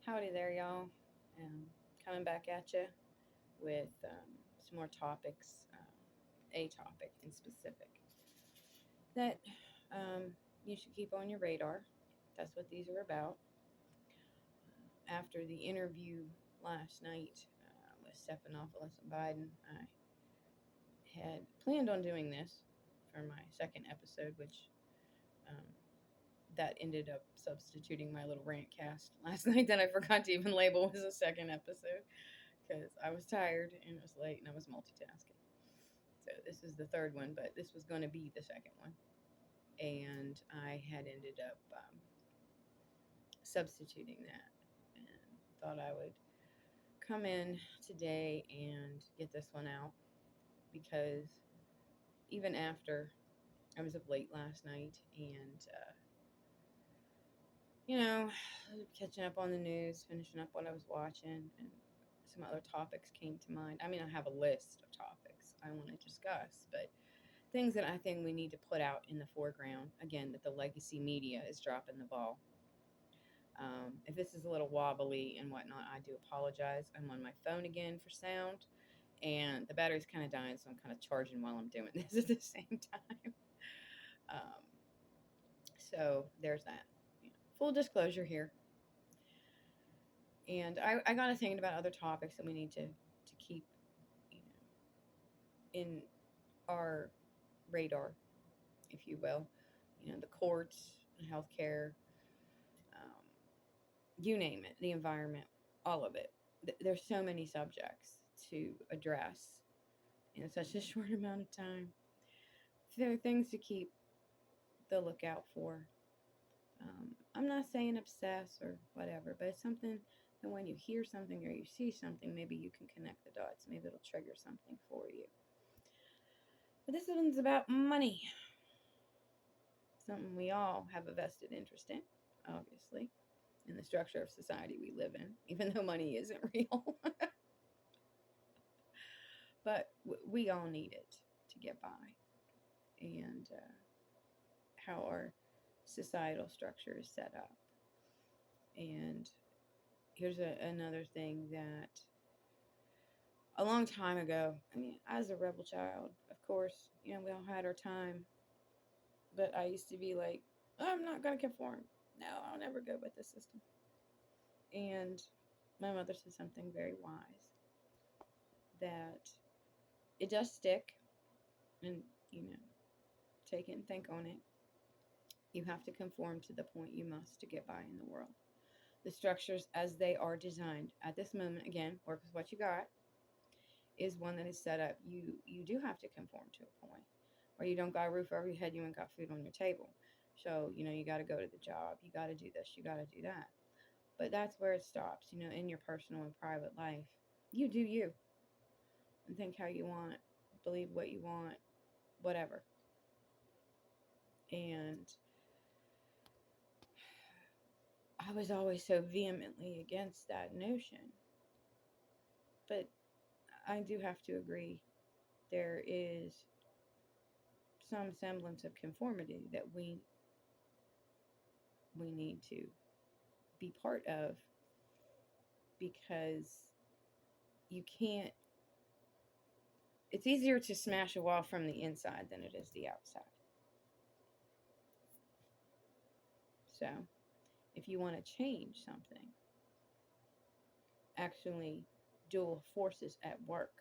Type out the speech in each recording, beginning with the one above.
Howdy there, y'all. Coming back at you with some more topics, a topic in specific that you should keep on your radar. That's what these are about. After the interview last night with Stephanopoulos and Biden, I had planned on doing this for my second episode, which um, that ended up substituting my little rant cast last night that I forgot to even label as a second episode because I was tired and it was late and I was multitasking. So this is the third one, but this was going to be the second one. And I had ended up substituting that and thought I would come in today and get this one out because even after I was up late last night and, catching up on the news, finishing up what I was watching, and some other topics came to mind. I mean, I have a list of topics I want to discuss, but things that I think we need to put out in the foreground. Again, that the legacy media is dropping the ball. If this is a little wobbly and whatnot, I do apologize. I'm on my phone again for sound, and the battery's kind of dying, so I'm kind of charging while I'm doing this at the same time. Um, so there's that. Full disclosure here. And I got to thinking about other topics that we need to keep, you know, in our radar, if you will. The courts, healthcare, um, you name it, the environment, all of it. There's so many subjects to address in such a short amount of time. There are things to keep the lookout for. I'm not saying obsess or whatever, but it's something that when you hear something or you see something, maybe you can connect the dots. Maybe it'll trigger something for you. But this one's about money. Something we all have a vested interest in, obviously, in the structure of society we live in, even though money isn't real. But we all need it to get by. And how our societal structure is set up. And here's another thing that a long time ago, I mean, as a rebel child, of course, we all had our time. But I used to be like, I'm not going to conform. No, I'll never go with the system. And my mother said something very wise that it does stick. And, you know, take it and think on it. You have to conform to the point you must to get by in the world. The structures as they are designed at this moment, again, work with what you got, is one that is set up. You do have to conform to a point, or you don't got a roof over your head, you ain't got food on your table. So, you got to go to the job, you got to do this, you got to do that. But that's where it stops, in your personal and private life. You do you and think how you want, believe what you want, whatever. And I was always so vehemently against that notion. But I do have to agree, there is some semblance of conformity that we need to be part of because you can't it's easier to smash a wall from the inside than it is the outside. So, if you want to change something, actually dual forces at work,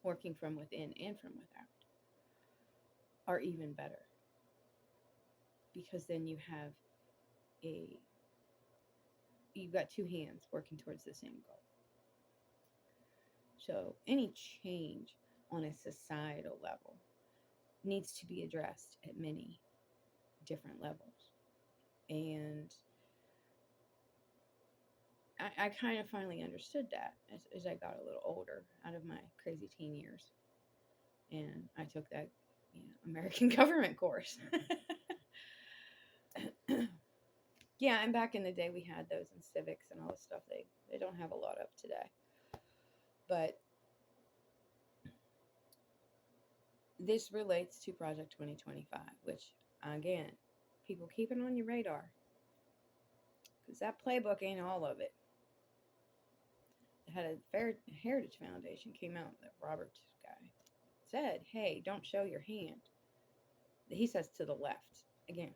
working from within and from without, are even better because then a you've got two hands working towards the same goal. So, any change on a societal level needs to be addressed at many different levels. And I kind of finally understood that as I got a little older out of my crazy teen years. And I took that American government course. Yeah, and back in the day we had those in civics and all this stuff. They don't have a lot of today. But this relates to Project 2025, which, again, people keep it on your radar because that playbook ain't all of it. It had a Fair Heritage Foundation came out, that Roberts guy said, hey, don't show your hand. He says to the left. Again,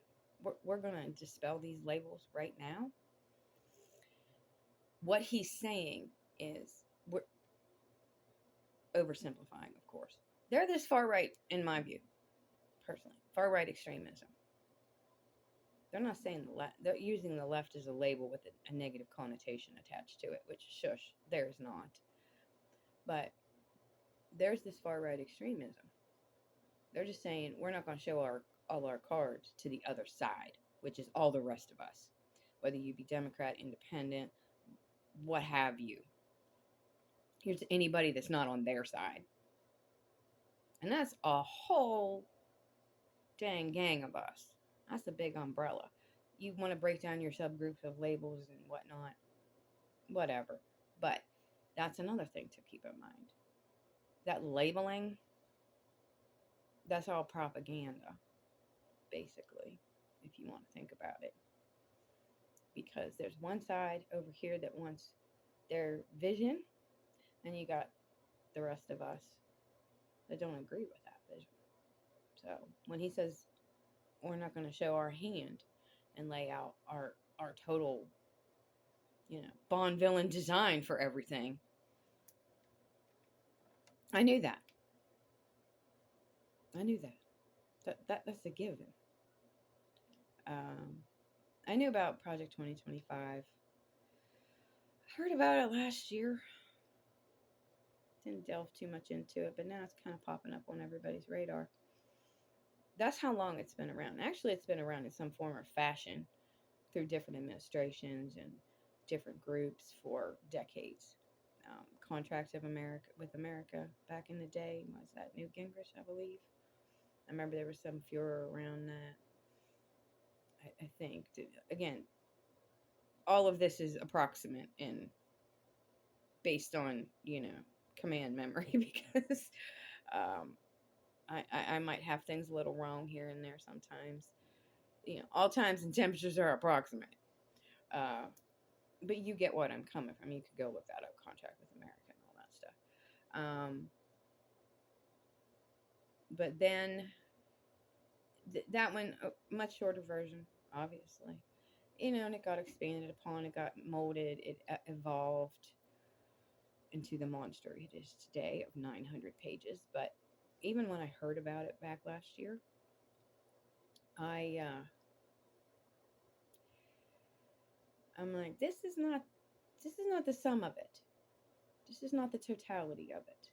we're going to dispel these labels right now. What he's saying is, we're oversimplifying, of course. They're this far right, in my view, personally. Far right extremism. They're not saying the left. They're using the left as a label with a negative connotation attached to it, which, shush, there's not. But there's this far right extremism. They're just saying we're not going to show all our cards to the other side, which is all the rest of us, whether you be Democrat, Independent, what have you. Here's anybody that's not on their side. And that's a whole dang gang of us. That's a big umbrella. You want to break down your subgroups of labels and whatnot, whatever. But that's another thing to keep in mind. That labeling, that's all propaganda, basically, if you want to think about it. Because there's one side over here that wants their vision, and you got the rest of us that don't agree with that vision. So when he says we're not going to show our hand and lay out our total, Bond villain design for everything, I knew that. That's a given. I knew about Project 2025. I heard about it last year. Didn't delve too much into it, but now it's kind of popping up on everybody's radar. That's how long it's been around. Actually, it's been around in some form or fashion through different administrations and different groups for decades. Contracts of America with America back in the day was that Newt Gingrich, I believe. I remember there was some furor around that. I think again, all of this is approximate and based on command memory because I might have things a little wrong here and there sometimes. All times and temperatures are approximate. But you get what I'm coming from. You could go look that up, Contract with America and all that stuff. But then that one, a much shorter version, obviously. And it got expanded upon, it got molded, it evolved into the monster it is today of 900 pages. But even when I heard about it back last year, I'm like, this is not the sum of it. This is not the totality of it.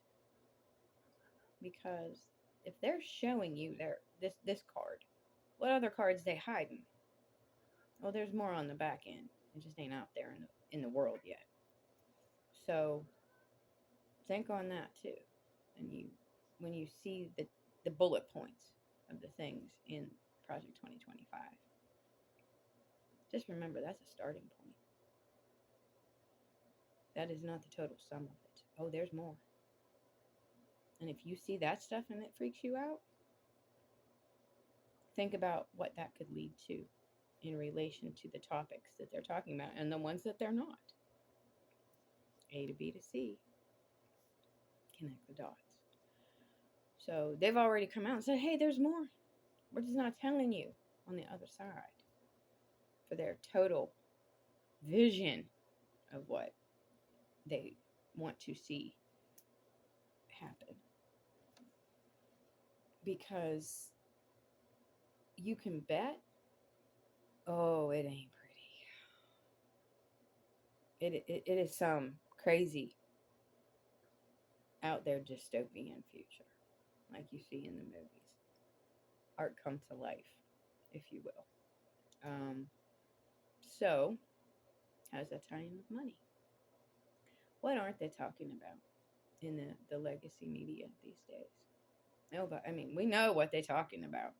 Because if they're showing you this card, what other cards they hiding? Well, there's more on the back end. It just ain't out there in the world yet. So think on that too. And when you see the bullet points of the things in Project 2025, just remember that's a starting point. That is not the total sum of it. Oh, there's more. And if you see that stuff and it freaks you out, think about what that could lead to in relation to the topics that they're talking about and the ones that they're not. A to B to C. Connect the dots. So they've already come out and said, hey, there's more. We're just not telling you on the other side for their total vision of what they want to see happen. Because you can bet, oh, it ain't pretty. It is some crazy out there dystopian future, like you see in the movies. Art come to life, if you will. So, how does that tie in with money? What aren't they talking about in the legacy media these days? No, but I mean, we know what they're talking about.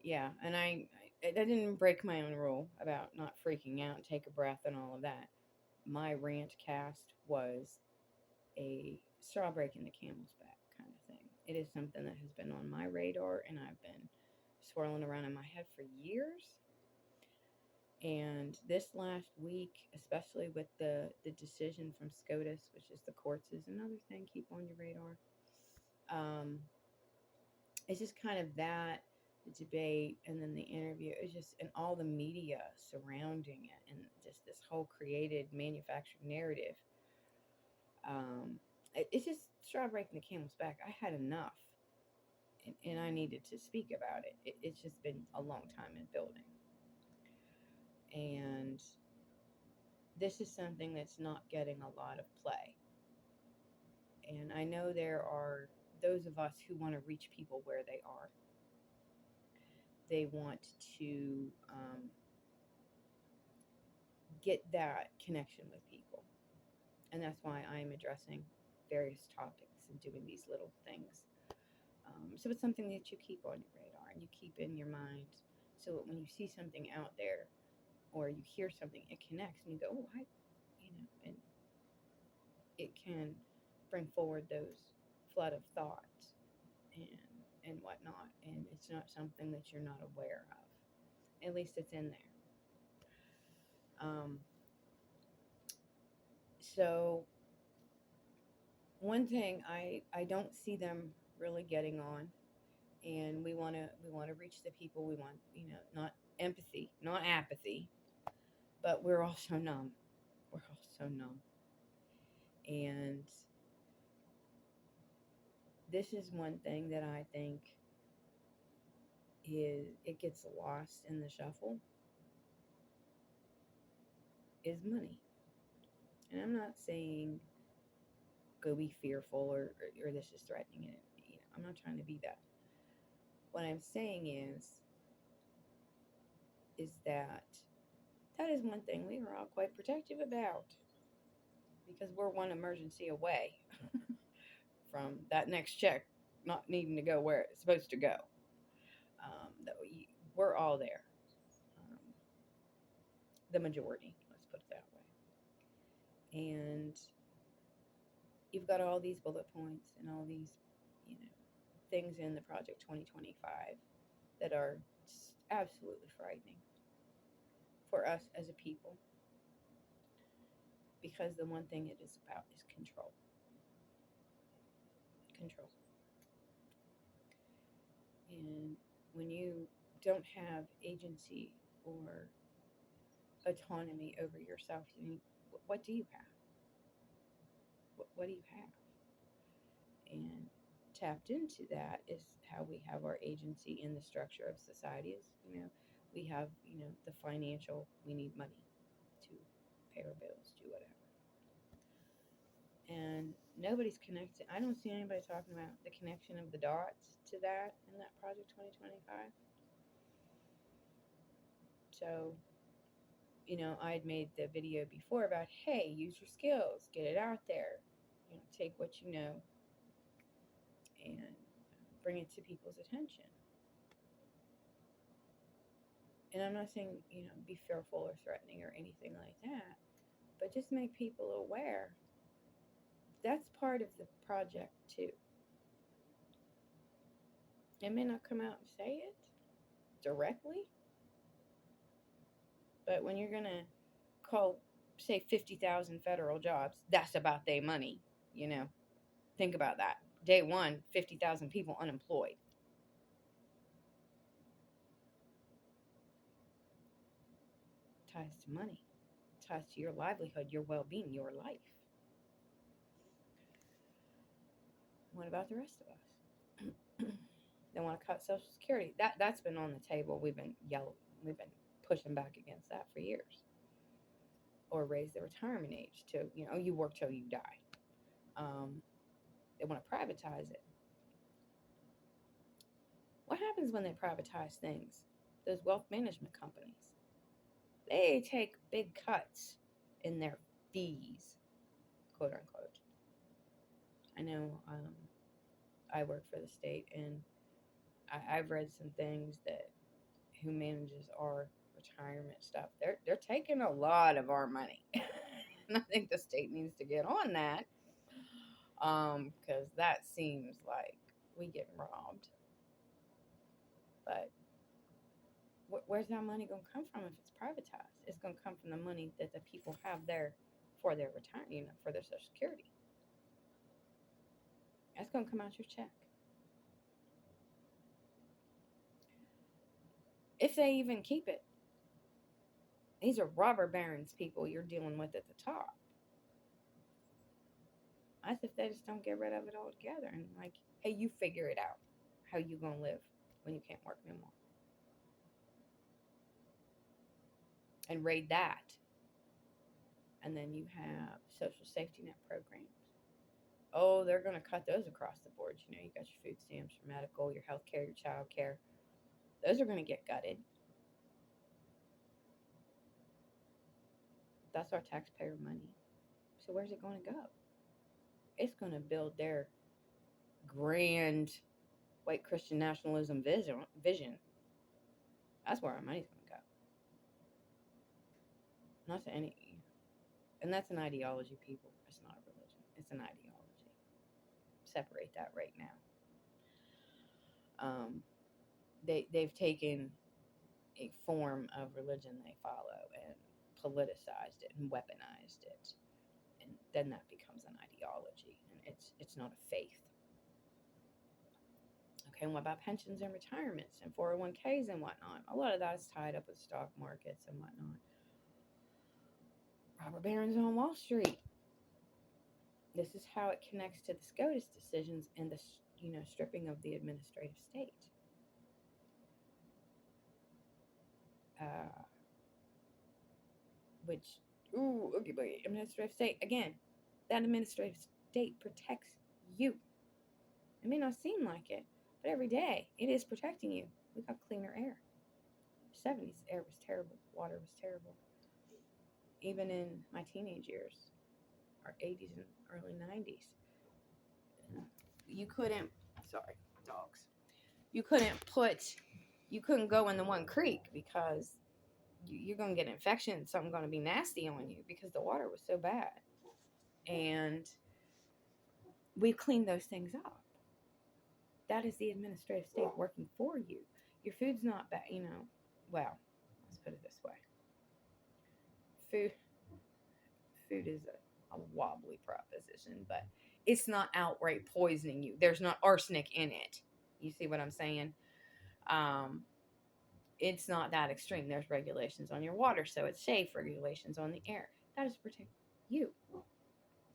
Yeah, and I didn't break my own rule about not freaking out, take a breath, and all of that. My rant cast was a straw breaking the camel's back kind of thing. It is something that has been on my radar and I've been swirling around in my head for years. And this last week, especially with the decision from SCOTUS, which is the courts, is another thing keep on your radar. Um, it's just kind of that the debate and then the interview is just and all the media surrounding it and just this whole created manufactured narrative. It's just straw breaking the camel's back. I had enough, and I needed to speak about it. It's just been a long time in building, and this is something that's not getting a lot of play. And I know there are those of us who want to reach people where they are. They want to get that connection with people. And that's why I'm addressing various topics and doing these little things. So it's something that you keep on your radar and you keep in your mind so that when you see something out there or you hear something, it connects and you go, oh, and it can bring forward those flood of thoughts and whatnot. And it's not something that you're not aware of. At least it's in there. So one thing I don't see them really getting on, and we want to reach the people. We want, not empathy, not apathy, but we're all so numb. We're all so numb. And this is one thing that I think is it gets lost in the shuffle is money. And I'm not saying go be fearful or this is threatening it. I'm not trying to be that. What I'm saying is that is one thing we are all quite protective about because we're one emergency away from that next check not needing to go where it's supposed to go. We're all there, um, the majority, let's put it that way. And you've got all these bullet points and all these, you know, things in the Project 2025 that are absolutely frightening for us as a people because the one thing it is about is control. Control. And when you don't have agency or autonomy over yourself, what do you have? What do you have? And tapped into that is how we have our agency in the structure of society. Is we have the financial. We need money to pay our bills, do whatever. And nobody's connected. I don't see anybody talking about the connection of the dots to that in that Project 2025. So, I had made the video before about, hey, use your skills, get it out there, take what you know and bring it to people's attention. And I'm not saying, be fearful or threatening or anything like that, but just make people aware. That's part of the project too. It may not come out and say it directly, but when you're going to call, say, 50,000 federal jobs, that's about their money, Think about that. Day one, 50,000 people unemployed. Ties to money, ties to your livelihood, your well being, your life. What about the rest of us? They want to cut Social Security. That's been on the table. We've been pushing back against that for years. Or raise the retirement age to you work till you die. They want to privatize it. What happens when they privatize things? Those wealth management companies, they take big cuts in their fees, quote unquote. I know I work for the state, and I've read some things that who manages our retirement stuff. They're taking a lot of our money, and I think the state needs to get on that because that seems like we get robbed. But Where's that money going to come from if it's privatized? It's going to come from the money that the people have there for their retirement, for their Social Security. That's going to come out your check. If they even keep it. These are robber barons people you're dealing with at the top. As if they just don't get rid of it altogether and like, hey, you figure it out how you gonna live when you can't work no more. And raid that. And then you have social safety net programs. Oh, they're gonna cut those across the board. You got your food stamps, your medical, your health care, your child care. Those are gonna get gutted. That's our taxpayer money. So where's it gonna go? It's gonna build their grand white Christian nationalism vision. That's where our money's going to go. Not to any. And that's an ideology, people. It's not a religion. It's an ideology. Separate that right now. They've taken a form of religion they follow and politicized it and weaponized it. And then that becomes an ideology. And it's not a faith. Okay, and what about pensions and retirements and 401ks and whatnot? A lot of that is tied up with stock markets and whatnot. Robber barons on Wall Street. This is how it connects to the SCOTUS decisions and the stripping of the administrative state. Okay, administrative state again. That administrative state protects you. It may not seem like it, but every day it is protecting you. We got cleaner air. 70s air was terrible. Water was terrible. Even in my teenage years, our 80s and early 90s, you couldn't. Sorry, dogs. You couldn't go in the one creek because you're going to get an infection. Something's going to be nasty on you because the water was so bad. And we've cleaned those things up. That is the administrative state working for you. Your food's not bad, Well, let's put it this way. Food is a wobbly proposition, but it's not outright poisoning you. There's not arsenic in it. You see what I'm saying? It's not that extreme. There's regulations on your water, so it's safe. Regulations on the air. That is to protect you.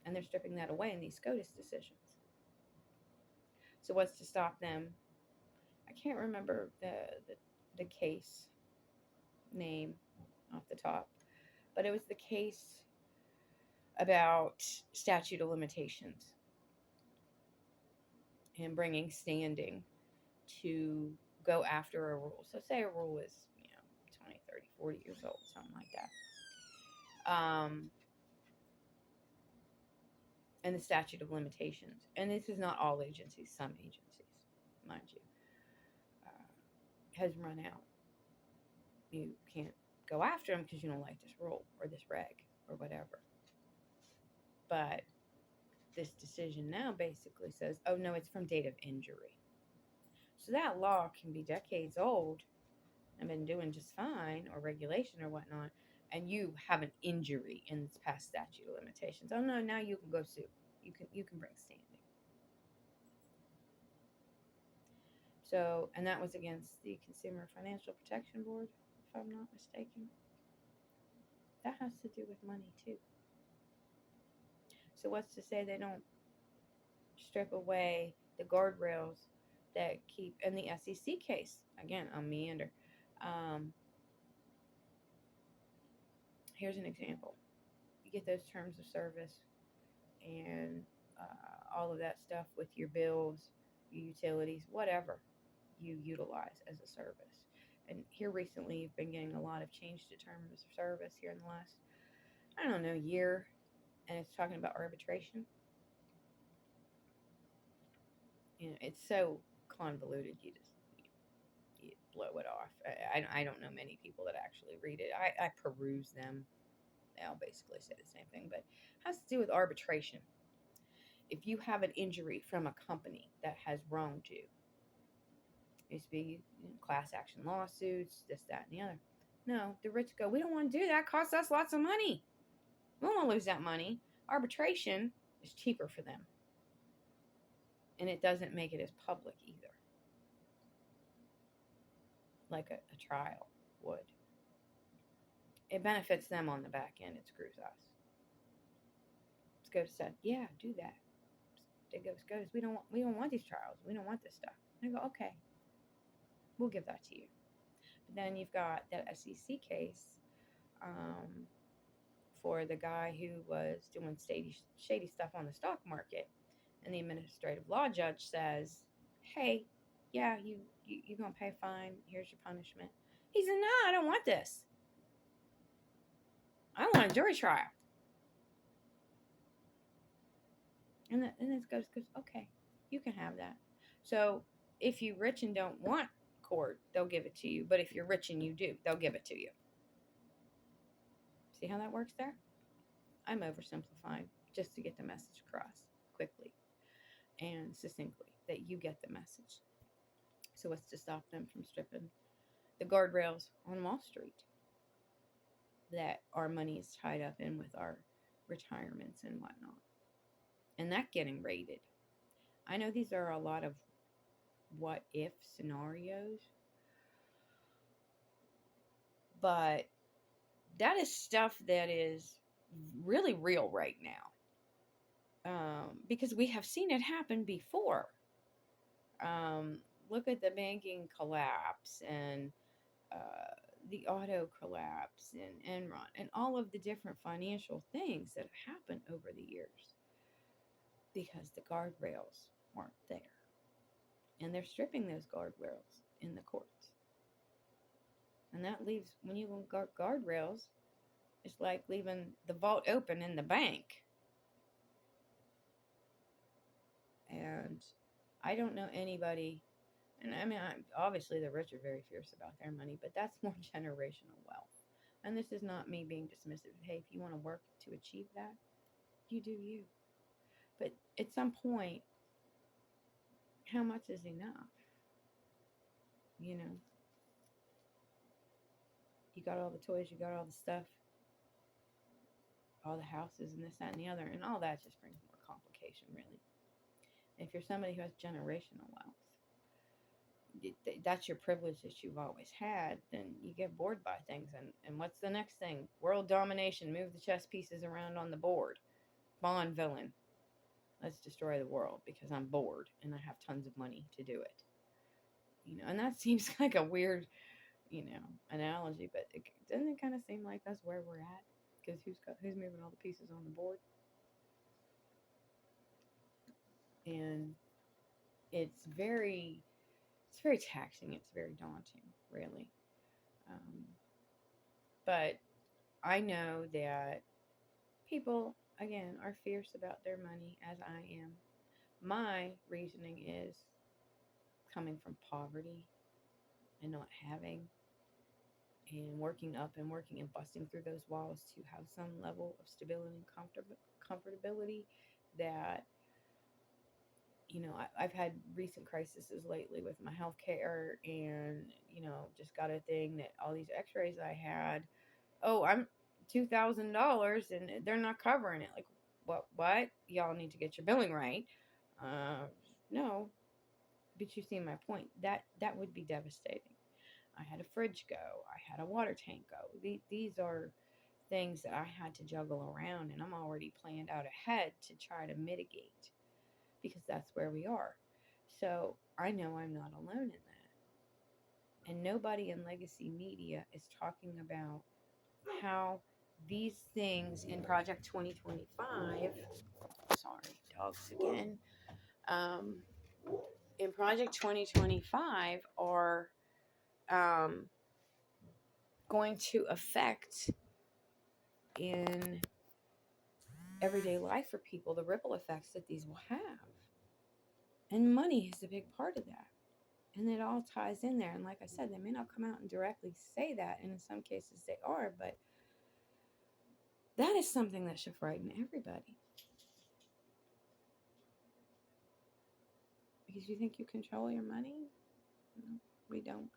And they're stripping that away in these SCOTUS decisions. So what's to stop them? I can't remember the case name off the top, but it was the case about statute of limitations and bringing standing to go after a rule. So say a rule is 20, 30, 40 years old, something like that. And the statute of limitations. And this is not all agencies, some agencies, mind you, has run out. You can't go after them because you don't like this rule or this reg or whatever. But this decision now basically says, oh no, it's from date of injury. So that law can be decades old and been doing just fine, or regulation or whatnot, and you have an injury in this past statute of limitations. Oh no, now you can go sue. You can bring standing. So, and that was against the Consumer Financial Protection Board, if I'm not mistaken. That has to do with money too. So what's to say they don't strip away the guardrails that keep, in the SEC case, again, I'm meander. Here's an example. You get those terms of service and all of that stuff with your bills, your utilities, whatever you utilize as a service. And here recently, you've been getting a lot of change to terms of service here in the last, year. And it's talking about arbitration. It's so convoluted, you blow it off. I don't know many people that actually read it. I peruse them. They all basically say the same thing, but it has to do with arbitration. If you have an injury from a company that has wronged you, It used to be class action lawsuits, this, that, and the other. No, the rich go, we don't want to do that. It costs us lots of money. We don't want to lose that money. Arbitration is cheaper for them. And it doesn't make it as public either, like a trial would. It benefits them on the back end. It screws us. SCOTUS said, yeah, do that. They go, SCOTUS, we don't want these trials. We don't want this stuff. And I go, okay, we'll give that to you. But then you've got that SEC case for the guy who was doing shady stuff on the stock market. And the administrative law judge says, hey, yeah, you're going to pay a fine. Here's your punishment. He said, no, I don't want this. I want a jury trial. And then SCOTUS goes, okay, you can have that. So if you're rich and don't want court, they'll give it to you. But if you're rich and you do, they'll give it to you. See how that works there? I'm oversimplifying just to get the message across quickly and succinctly that you get the message. So what's to stop them from stripping the guardrails on Wall Street that our money is tied up in with our retirements and whatnot? And that getting raided. I know these are a lot of what if scenarios, but that is stuff that is really real right now. Because we have seen it happen before. Look at the banking collapse and the auto collapse and Enron and all of the different financial things that have happened over the years because the guardrails weren't there. And they're stripping those guardrails in the courts. And that leaves, when you go guardrails, it's like leaving the vault open in the bank. And I don't know anybody, and I mean, obviously the rich are very fierce about their money, but that's more generational wealth. And this is not me being dismissive. Hey, if you want to work to achieve that, you do you. But at some point, how much is enough? You know, you got all the toys, you got all the stuff, all the houses and this, that, and the other, and all that just brings more complication, really. If you're somebody who has generational wealth, that's your privilege that you've always had, then you get bored by things. And what's the next thing? World domination. Move the chess pieces around on the board. Bond villain. Let's destroy the world because I'm bored and I have tons of money to do it. You know, and that seems like a weird, analogy, but doesn't it kind of seem like that's where we're at? Because who's moving all the pieces on the board? And it's very taxing. It's very daunting, really. But I know that people, again, are fierce about their money, as I am. My reasoning is coming from poverty and not having, and working up and working and busting through those walls to have some level of stability and comfortability that, I've had recent crises lately with my health care and, just got a thing that all these x-rays I had, I'm $2,000 and they're not covering it. Like, what? Y'all need to get your billing right. No, but you see my point. That would be devastating. I had a fridge go. I had a water tank go. These are things that I had to juggle around, and I'm already planned out ahead to try to mitigate because that's where we are. So I know I'm not alone in that. And nobody in legacy media is talking about how these things in Project 2025, sorry, dogs again, in Project 2025 are going to affect in everyday life for people, the ripple effects that these will have. And money is a big part of that. And it all ties in there. And like I said, they may not come out and directly say that, and in some cases they are, but that is something that should frighten everybody. Because you think you control your money? No, we don't.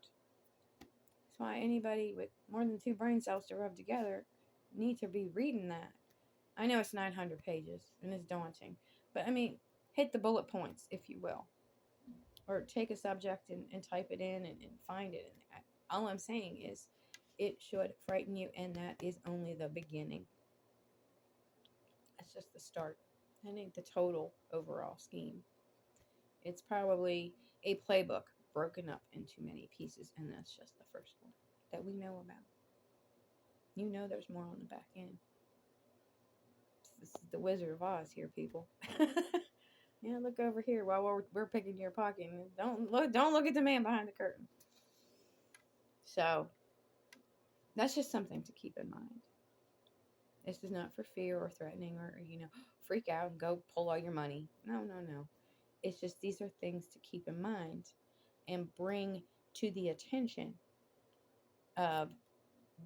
That's why anybody with more than 2 brain cells to rub together need to be reading that. I know it's 900 pages and it's daunting, but I mean, hit the bullet points, if you will, or take a subject and type it in and find it. And all I'm saying is it should frighten you, and that is only the beginning. That's just the start. I think the total overall scheme. It's probably a playbook broken up into many pieces, and that's just the first one that we know about. You know there's more on the back end. This is the Wizard of Oz here, people. Yeah, look over here while we're picking your pocket. Don't look at the man behind the curtain. So that's just something to keep in mind. This is not for fear or threatening or freak out and go pull all your money. No, no, no. It's just these are things to keep in mind and bring to the attention of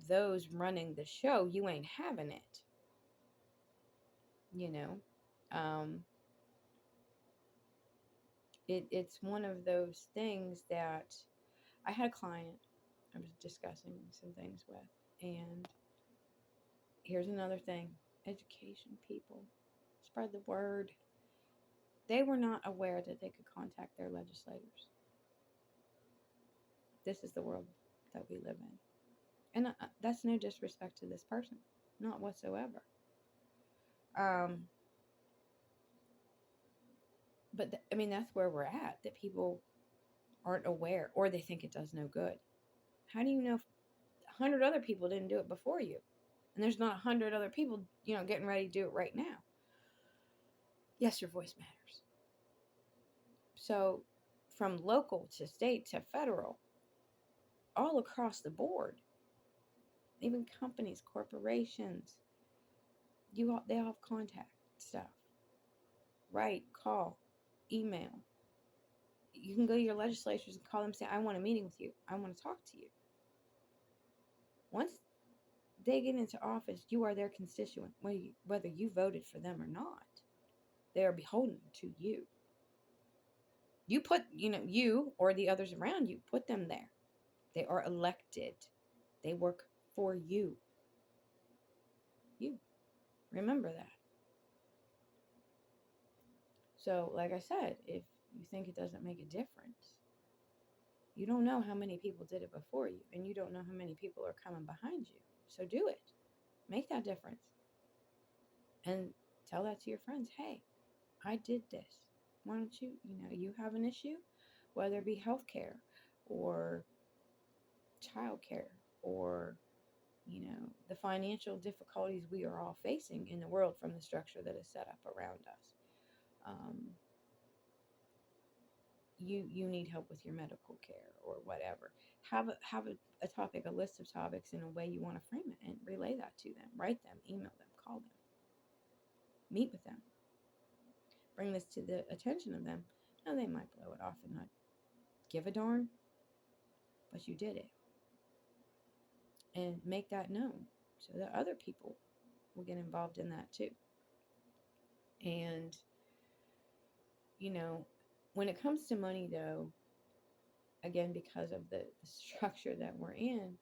those running the show. You ain't having it. You know, um, it's one of those things that I had a client I was discussing some things with, and here's another thing: education, people, spread the word. They were not aware that they could contact their legislators. This is the world that we live in. And that's no disrespect to this person, not whatsoever. Um, but I mean, that's where we're at, that people aren't aware or they think it does no good. How do you know if 100 other people didn't do it before you? And there's not 100 other people, getting ready to do it right now. Yes, your voice matters. So, from local to state to federal, all across the board, even companies, corporations, they all have contact stuff. Write, call, email. You can go to your legislatures and call them and say, I want a meeting with you. I want to talk to you. Once they get into office, you are their constituent, whether you voted for them or not. They are beholden to you. You put, you or the others around you, put them there. They are elected. They work for you. You. Remember that. So, like I said, if you think it doesn't make a difference, you don't know how many people did it before you, and you don't know how many people are coming behind you. So do it. Make that difference. And tell that to your friends. Hey, I did this. Why don't you, you have an issue, whether it be healthcare or childcare or, the financial difficulties we are all facing in the world from the structure that is set up around us. You need help with your medical care or whatever. Have a topic, a list of topics in a way you want to frame it and relay that to them. Write them, email them, call them, meet with them. Bring this to the attention of them. Now they might blow it off and not give a darn, but you did it. And make that known so that other people will get involved in that too. And, when it comes to money though, again, because of the structure that we're in,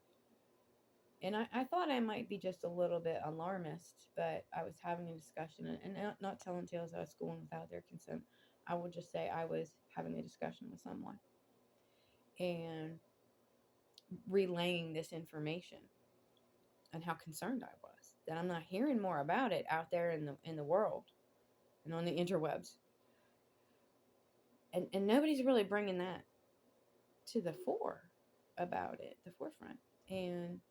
and I thought I might be just a little bit alarmist, but I was having a discussion and not telling tales out of school without their consent. I will just say I was having a discussion with someone and relaying this information and how concerned I was that I'm not hearing more about it out there in the world and on the interwebs. And nobody's really bringing that to the the forefront. And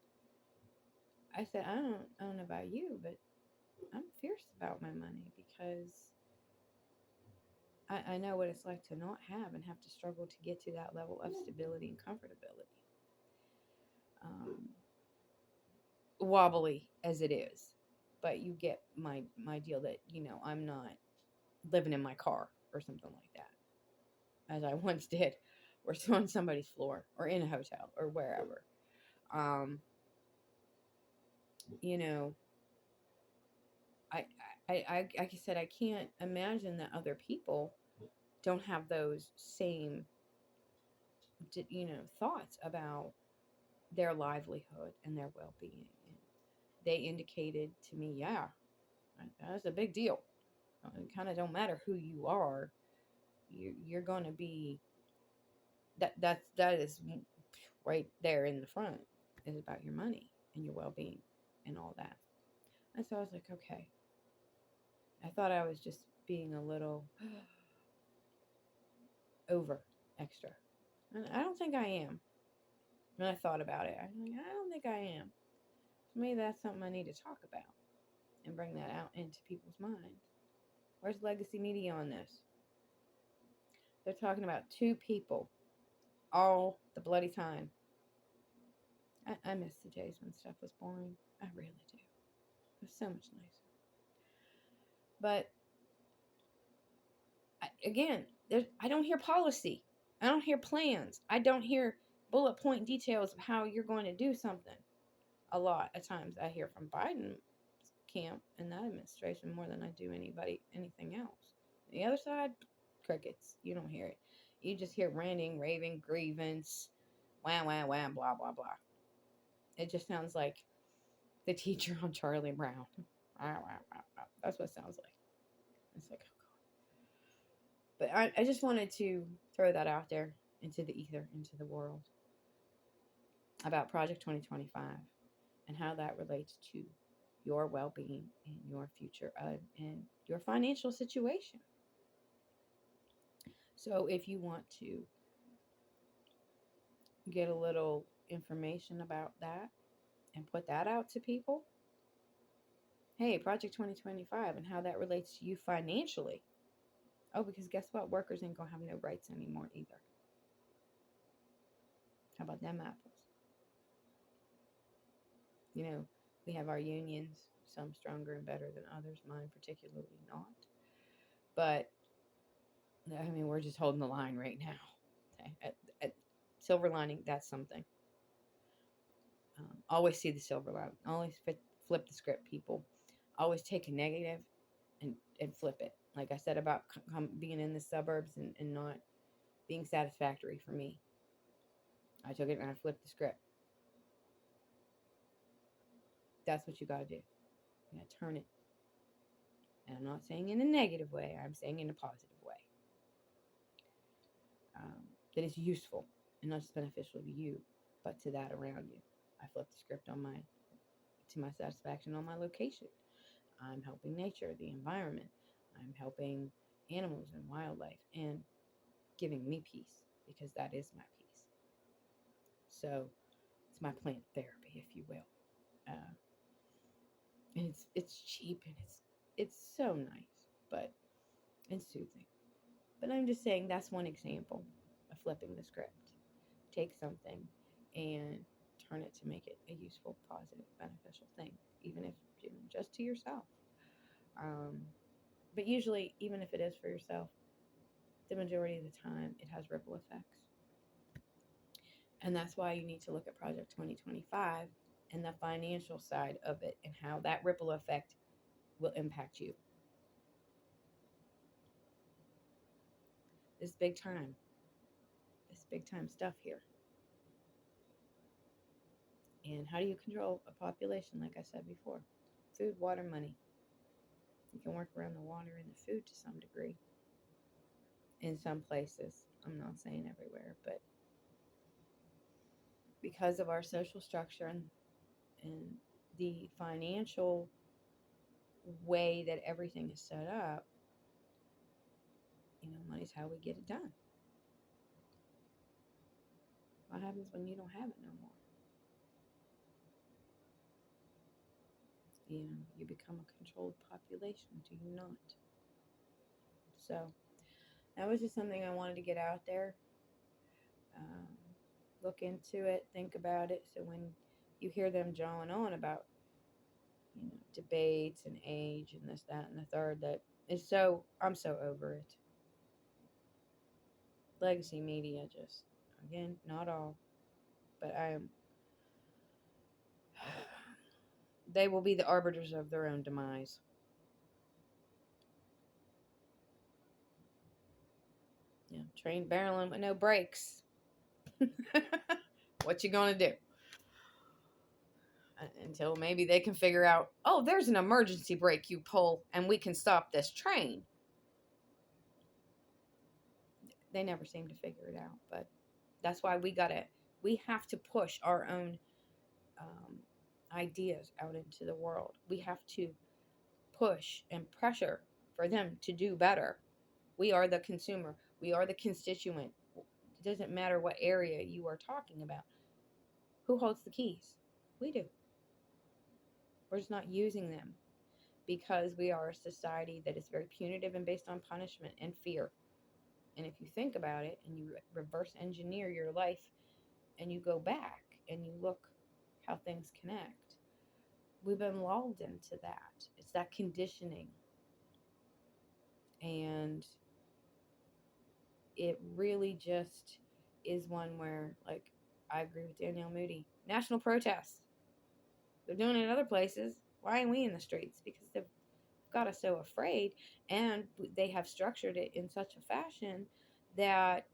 I said, I don't know about you, but I'm fierce about my money because I know what it's like to not have and have to struggle to get to that level of stability and comfortability. Wobbly as it is, but you get my deal that I'm not living in my car or something like that, as I once did, or on somebody's floor or in a hotel or wherever. You know, like I said, I can't imagine that other people don't have those same thoughts about their livelihood and their well-being. And they indicated to me, yeah, that's a big deal. It kind of don't matter who you are, you're going to be that is right there in the front, is about your money and your well-being and all that. And so I was like, okay. I thought I was just being a little over extra. And I don't think I am. When I thought about it, I was like, I don't think I am. To me, that's something I need to talk about and bring that out into people's minds. Where's legacy media on this? They're talking about two people all the bloody time. I miss the days when stuff was boring. I really do. It was so much nicer. But again, I don't hear policy. I don't hear plans. I don't hear bullet point details of how you're going to do something. A lot of times I hear from Biden camp and that administration more than I do anything else. The other side, crickets. You don't hear it. You just hear ranting, raving, grievance, wham, wham, wham, blah, blah, blah. It just sounds like the teacher on Charlie Brown. That's what it sounds like. It's like, oh God. But I just wanted to throw that out there into the ether, into the world, about Project 2025 and how that relates to your well-being and your future and your financial situation. So if you want to get a little information about that and put that out to people, hey, Project 2025 and how that relates to you financially. Oh, because guess what? Workers ain't gonna have no rights anymore either. How about them apples? We have our unions, some stronger and better than others, mine particularly not. But I mean, we're just holding the line right now. Okay? At silver lining, that's something. Always see the silver lining. Always flip the script, people. Always take a negative and flip it. Like I said about being in the suburbs and not being satisfactory for me. I took it and I flipped the script. That's what you got to do. You got to turn it. And I'm not saying in a negative way. I'm saying in a positive way. That is useful and not just beneficial to you, but to that around you. I flipped the script to my satisfaction on my location. I'm helping nature, the environment. I'm helping animals and wildlife and giving me peace because that is my peace. So it's my plant therapy, if you will. And it's cheap and it's so nice, but and soothing. But I'm just saying that's one example of flipping the script. Take something and turn it to make it a useful, positive, beneficial thing, even if just to yourself. But usually, even if it is for yourself, the majority of the time it has ripple effects. And that's why you need to look at Project 2025 and the financial side of it and how that ripple effect will impact you. This big time stuff here. And how do you control a population? Like I said before, food, water, money. You can work around the water and the food to some degree. In some places, I'm not saying everywhere, but because of our social structure and the financial way that everything is set up, money's how we get it done. What happens when you don't have it no more? You become a controlled population, do you not? So that was just something I wanted to get out there. Look into it, think about it. So when you hear them drawing on about, debates and age and this, that, and the third, I'm so over it. Legacy media, just, again, not all, but they will be the arbiters of their own demise. Train barreling with no brakes. What you gonna do? Until maybe they can figure out, oh, there's an emergency brake you pull and we can stop this train. They never seem to figure it out, but that's why we have to push our own ideas out into the world. We have to push and pressure for them to do better. We are the consumer. We are the constituent. It doesn't matter what area you are talking about. Who holds the keys? We do. We're just not using them because we are a society that is very punitive and based on punishment and fear. And if you think about it and you reverse engineer your life and you go back and you look how things connect, we've been lulled into that. It's that conditioning. And it really just is one where, like, I agree with Danielle Moody. National protests. They're doing it in other places. Why ain't we in the streets? Because they've got us so afraid, and they have structured it in such a fashion that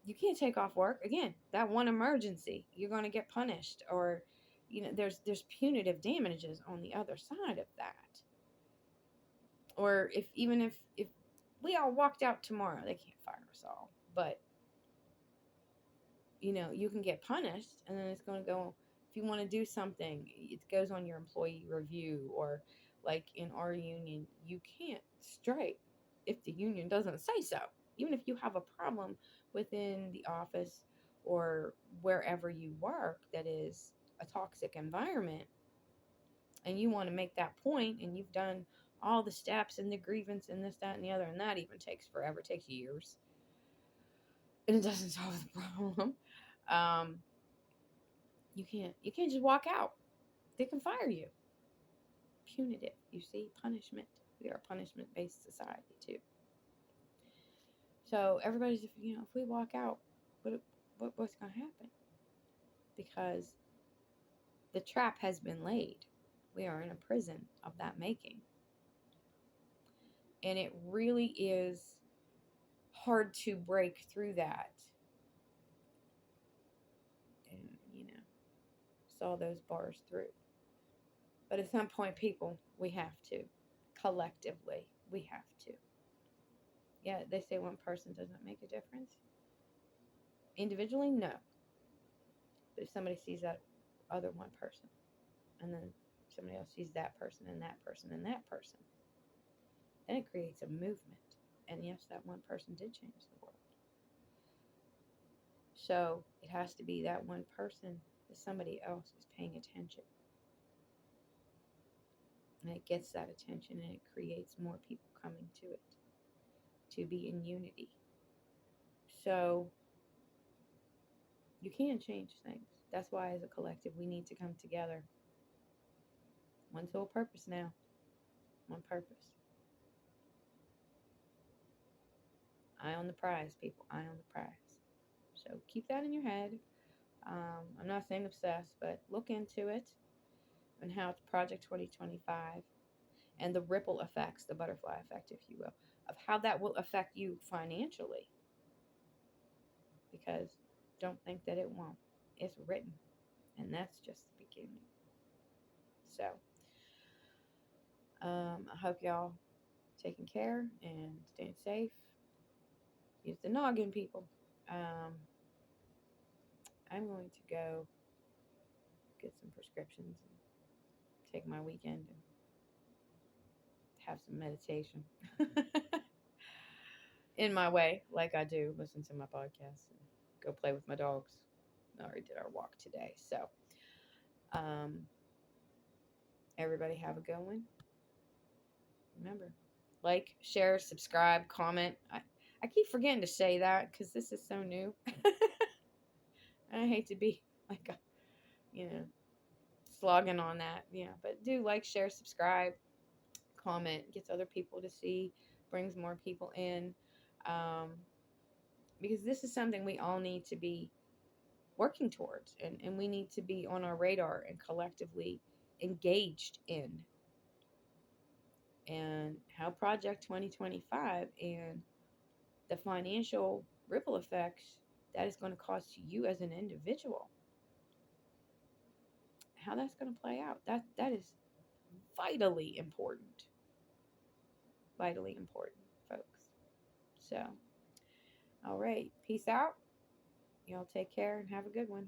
you can't take off work. Again, that one emergency, you're going to get punished, or there's punitive damages on the other side of that. Or if we all walked out tomorrow, they can't fire us all, but you can get punished, and then it's going to go. If you want to do something, it goes on your employee review, or like in our union, you can't strike if the union doesn't say so. Even if you have a problem within the office or wherever you work that is a toxic environment, and you want to make that point, and you've done all the steps and the grievance and this, that, and the other, and that even takes forever, takes years, and it doesn't solve the problem. You can't just walk out. They can fire you. Punitive, you see, punishment. We are a punishment-based society too. So everybody's, if we walk out, what's going to happen? Because the trap has been laid. We are in a prison of that making, and it really is hard to break through that. And saw those bars through. But at some point, people, we have to. Collectively, we have to. Yeah, they say one person doesn't make a difference. Individually, no. But if somebody sees that other one person, and then somebody else sees that person and that person and that person, then it creates a movement. And yes, that one person did change the world. So it has to be that one person that somebody else is paying attention. And it gets that attention, and it creates more people coming to it to be in unity. So you can change things. That's why, as a collective, we need to come together. One sole purpose now. One purpose. Eye on the prize, people. Eye on the prize. So keep that in your head. I'm not saying obsess, but look into it and how it's Project 2025 and the ripple effects, the butterfly effect, if you will, of how that will affect you financially. Because don't think that it won't. It's written, and that's just the beginning. So I hope y'all taking care and staying safe. Use the noggin, people. I'm going to go get some prescriptions and take my weekend and have some meditation in my way, like I do. Listen to my podcast and go play with my dogs. I already did our walk today. So, everybody have a good one. Remember, like, share, subscribe, comment. I keep forgetting to say that because this is so new. I hate to be like slogging on that. Yeah, but do like, share, subscribe, comment, gets other people to see, brings more people in. Because this is something we all need to be working towards, and we need to be on our radar and collectively engaged in. And how Project 2025 and the financial ripple effects that is going to cost you as an individual. How that's going to play out, that is vitally important. Vitally important, folks. So, all right. Peace out. Y'all take care and have a good one.